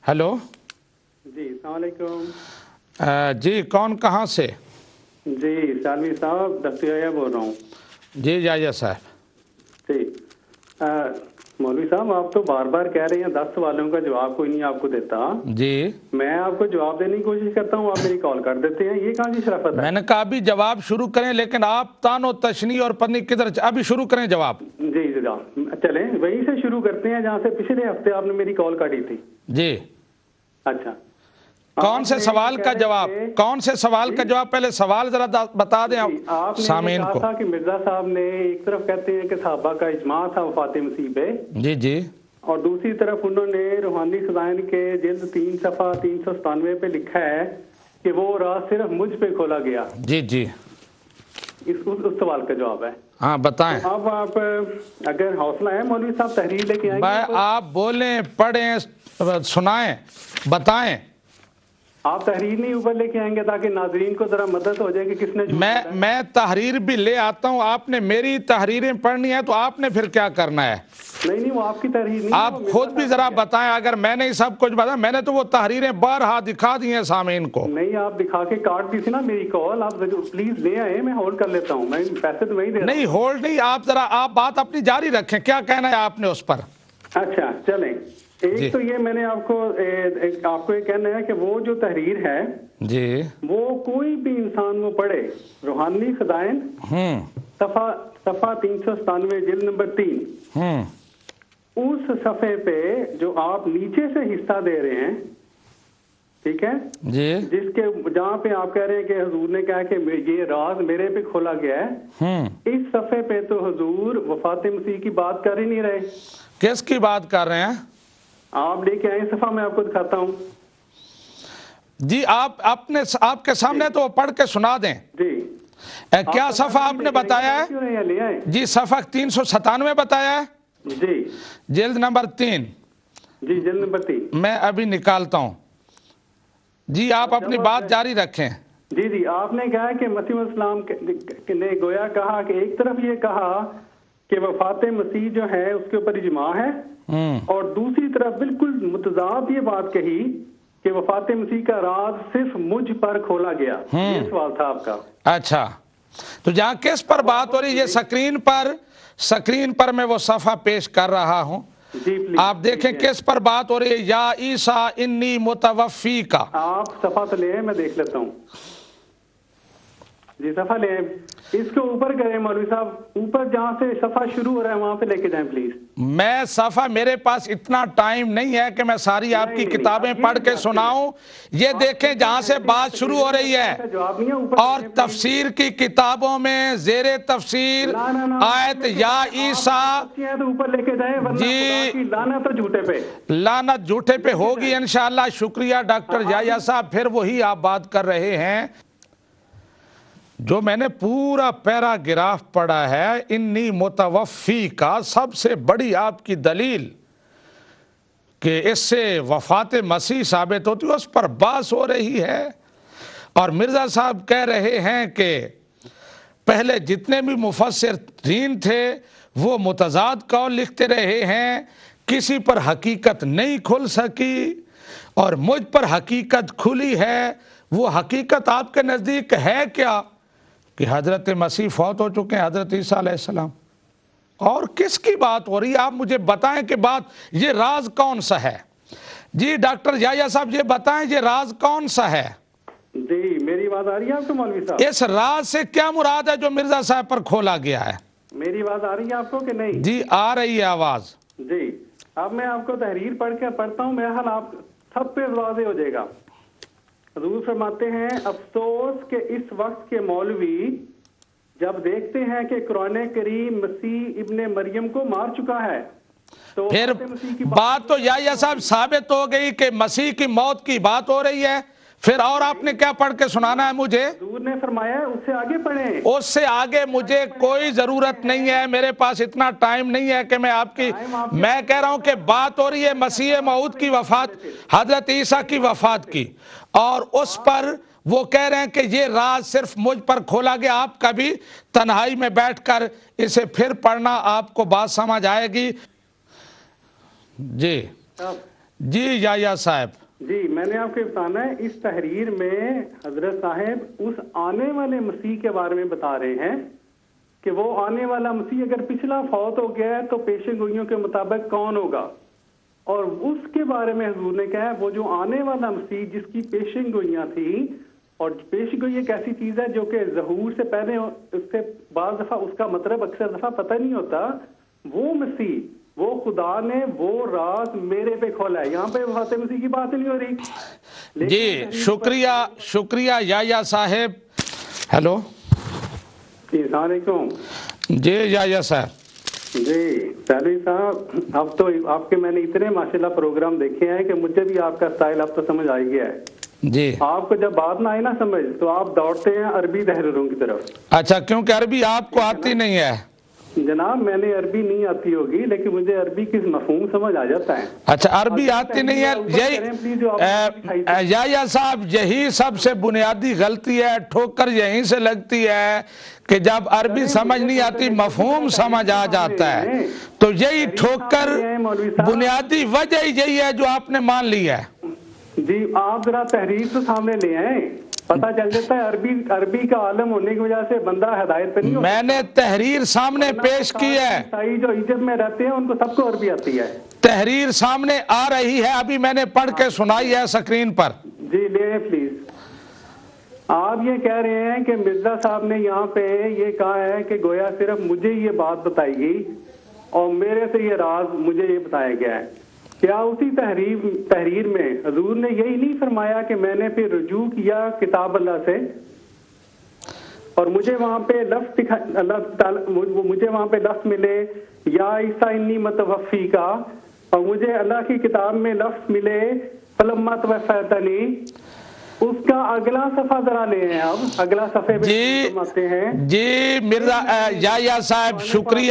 Hello जी अस्सलाम वालेकुम। जी कौन कहाँ से? जी सालवी साहब दफ्तिया बोल रहा हूँ। जी जाइए साहब। जी मौलवी साहब आप तो बार बार कह रहे हैं 10 सवालों का जवाब कोई नहीं आपको देता। जी मैं आपको जवाब देने की कोशिश करता हूँ, आप मेरी कॉल कर देते हैं, ये कहाँ की शराफत है? मैंने कहा अभी जवाब शुरू करें, लेकिन आप तानो तशनी और पन्नी किधर, अभी शुरू करें जवाब। जी चलें वहीं से शुरू करते हैं जहाँ से पिछले हफ्ते आपने मेरी कॉल काटी थी। जी अच्छा कौन से सवाल का जवाब, कौन से सवाल का जवाब, पहले सवाल जरा बता दें आप सामीन को। कहा था कि मिर्जा साहब ने एक तरफ कहते हैं कि सहाबा का इजमा था वफात मसीह पे, जी जी, और दूसरी तरफ उन्होंने रूहानी खजाइन के जिल्द 3 सफ़ा 397 पे लिखा है कि वो राज सिर्फ मुझ पे खोला गया। जी जी, उस सवाल का जवाब है। हाँ बताएं। तो अब आप अगर हौसला है मौलवी साहब तहरीर लेके आएंगे मैं आप बोलें, पढ़ें, सुनाएं, बताएं। आप तहरीर नहीं ऊपर लेके आएंगे ताकि नाजरीन को जरा मदद हो जाए कि किसने मैं तहरीर भी ले आता हूं। आपने मेरी तहरीरें पढ़नी है तो आपने फिर क्या करना है? नहीं वो आपकी तहरीर नहीं, आप खुद भी जरा बताएं। अगर मैंने ही सब कुछ बताया, मैंने तो वो तहरीरें बारहा दिखा दी हैं सामीन को। नहीं आप दिखा के काट दी थी ना मेरी कॉल, आप प्लीज ले आए, मैं होल्ड कर लेता हूँ, मैं पैसे तो वही दे रहा हूं। नहीं होल्ड नहीं, आप जरा आप बात अपनी जारी रखें, क्या कहना है आपने उस पर? अच्छा चलें, एक तो ये मैंने आपको ये कहना है कि वो जो तहरीर है जी, वो कोई भी इंसान वो पढ़े, रूहानी खजाइन सफ़ा 397 जिल्द नंबर 3, उस सफ़े पे जो आप नीचे से हिस्सा दे रहे हैं, ठीक है जी, जिसके जहाँ पे आप कह रहे हैं कि हुजूर ने कहा कि ये राज मेरे पे खोला गया है, इस सफ़े पे तो हुजूर वफात मसीह की बात कर ही नहीं रहे। किसकी बात कर रहे हैं? आप लेके आए सफ़ा, मैं आपको दिखाता हूँ। जी आप अपने आपके सामने तो पढ़ के सुना दें। जी क्या सफ़ा आपने बताया है? जी सफ़ा 397 बताया है जी, जिल्द नंबर 3। जी जिल्द नंबर 3 मैं अभी निकालता हूँ। जी आप अपनी बात जारी रखें। जी जी, आपने कहा कि मसीह इस्लाम ने गोया कहा कि एक तरफ ये कहा कि वफात मसीह जो है उसके ऊपर इजमा है, और दूसरी तरफ बिल्कुल मुतजाद ये बात कही कि वफात मसीह का राज सिर्फ मुझ पर खोला गया। ये सवाल था आपका। अच्छा, तो जहाँ किस पर बात हो रही है, ये स्क्रीन पर मैं वो सफ़ा पेश कर रहा हूँ, आप देखें किस पर बात हो रही है। या ईसा इन्नी मुतवफ़ी का, आप सफ़ा तो ले, मैं देख लेता हूँ। जी सफ़ा ले, इसके ऊपर करें मौलवी साहब, ऊपर जहाँ से सफ़ा शुरू हो रहा है वहां पे लेके जाएं प्लीज। मैं सफ़ा, मेरे पास इतना टाइम नहीं है कि मैं सारी आपकी किताबें पढ़ के सुनाऊं। ये देखें जहाँ से बात शुरू हो रही है, और तफसीर की किताबों में ज़ेरे तफसीर आयत या ईसा, तो ऊपर लेके जाए जी, लानत तो झूठे पे, लानत झूठे पे होगी इंशाअल्लाह। शुक्रिया डॉक्टर याया साहब, फिर वही आप बात कर रहे हैं जो मैंने पूरा पैराग्राफ पढ़ा है। इन्नी मुतवफ़ी का सबसे बड़ी आपकी दलील कि इससे वफात मसीह साबित होती है, उस पर बात हो रही है। और मिर्ज़ा साहब कह रहे हैं कि पहले जितने भी मुफस्सिरीन थे वो मुतज़ाद कौल लिखते रहे हैं, किसी पर हकीकत नहीं खुल सकी, और मुझ पर हकीकत खुली है। वो हकीकत आपके नज़दीक है क्या? कि हज़रत मसीह फौत हो चुके हैं, हज़रत ईसा अलैहिस्सलाम। और किसकी बात हो रही है? आप मुझे बताएं कि बात, ये राज कौन सा है? जी डॉक्टर याया साहब ये बताएं, ये राज कौन सा है? जी मेरी बात आ रही है आपको मौलवी साहब? इस राज से क्या मुराद है जो मिर्जा साहब पर खोला गया है? मेरी आवाज आ रही है आपको कि नहीं? जी आ रही है आवाज। जी अब मैं आपको तहरीर पढ़ता हूँ, मेरा हाल आप सब पे वाज़ेह हो जाएगा। हुजूर फरमाते हैं, अफसोस के इस वक्त के मौलवी जब देखते हैं कि कुरान करीम मसीह इब्ने मरियम को मार चुका है, तो फिर बात तो याया साहब साबित हो गई कि मसीह की मौत की बात हो रही है। फिर और आपने क्या पढ़ के सुनाना है मुझे? हुजूर ने फरमाया उससे आगे पढ़ें। उससे आगे मुझे कोई जरूरत नहीं है, मेरे पास इतना टाइम नहीं है कि मैं आपकी, मैं कह रहा हूं कि बात हो रही है मसीह मऊद की वफात, हजरत ईसा की वफात की, और उस पर वो कह रहे हैं कि ये राज सिर्फ मुझ पर खोला गया। आप कभी तन्हाई में बैठकर इसे फिर पढ़ना, आपको बात समझ आएगी। जी جی یحییٰ صاحب جی میں نے آپ کو بتانا ہے، اس تحریر میں حضرت صاحب اس آنے والے مسیح کے بارے میں بتا رہے ہیں کہ وہ آنے والا مسیح اگر پچھلا فوت ہو گیا ہے تو پیشن گوئیوں کے مطابق کون ہوگا، اور اس کے بارے میں حضور نے کہا ہے وہ جو آنے والا مسیح جس کی پیشن گوئیاں تھیں، اور پیشن گوئی ایک ایسی چیز ہے جو کہ ظہور سے پہلے اس سے بعض دفعہ اس کا مطلب اکثر دفعہ پتہ نہیں ہوتا، وہ مسیح وہ خدا نے وہ راز میرے پہ کھولا ہے. یہاں پہ وفات مسیح کی بات نہیں ہو رہی. جی شکریہ یحییٰ صاحب. ہیلو جی السلام علیکم. جی یحییٰ صاحب. جی سیلوی صاحب، اب تو آپ کے میں نے اتنے ماشاءاللہ پروگرام دیکھے ہیں کہ مجھے بھی آپ کا سٹائل اب تو سمجھ آ گیا ہے. جی آپ کو جب بات نہ آئی نا سمجھ تو آپ دوڑتے ہیں عربی تحریروں کی طرف. اچھا، کیونکہ عربی آپ کو آتی نہیں ہے. جناب میں نے عربی نہیں آتی ہوگی لیکن مجھے عربی کی مفہوم سمجھ آ جاتا ہے. اچھا عربی آتی نہیں ہے. یحییٰ صاحب یہی سب سے بنیادی غلطی ہے، ٹھوکر یہیں سے لگتی ہے کہ جب عربی سمجھ نہیں آتی مفہوم سمجھ آ جاتا ہے. تو یہی ٹھوکر بنیادی وجہ یہی ہے جو آپ نے مان لی ہے. جی آپ ذرا تحریر تو سامنے لے آئیں، پتہ چل جاتا ہے عربی کا عالم ہونے کی وجہ سے بندہ ہدایت پہ نہیں ہوتا. میں نے تحریر سامنے پیش کی ہے. عیسائی جو ایجپٹ میں رہتے ہیں ان کو سب کو عربی آتی ہے. تحریر سامنے آ رہی ہے، ابھی میں نے پڑھ کے سنائی ہے سکرین پر. جی لے پلیز. آپ یہ کہہ رہے ہیں کہ مرزا صاحب نے یہاں پہ یہ کہا ہے کہ گویا صرف مجھے یہ بات بتائی گئی اور میرے سے یہ راز مجھے یہ بتایا گیا ہے. کیا اسی تحریر میں حضور نے یہی نہیں فرمایا کہ میں نے پھر رجوع کیا کتاب اللہ سے اور مجھے وہاں پہ مجھے وہاں پہ لفظ ملے یا عیسیٰ انی متوفی کا، اور مجھے اللہ کی کتاب میں لفظ ملے فلما توفیتنی. اس کا اگلا صفحہ ذرا لے ہیں. اب اگلا صفحے پہ جی مرزا یحییٰ صاحب شکریہ.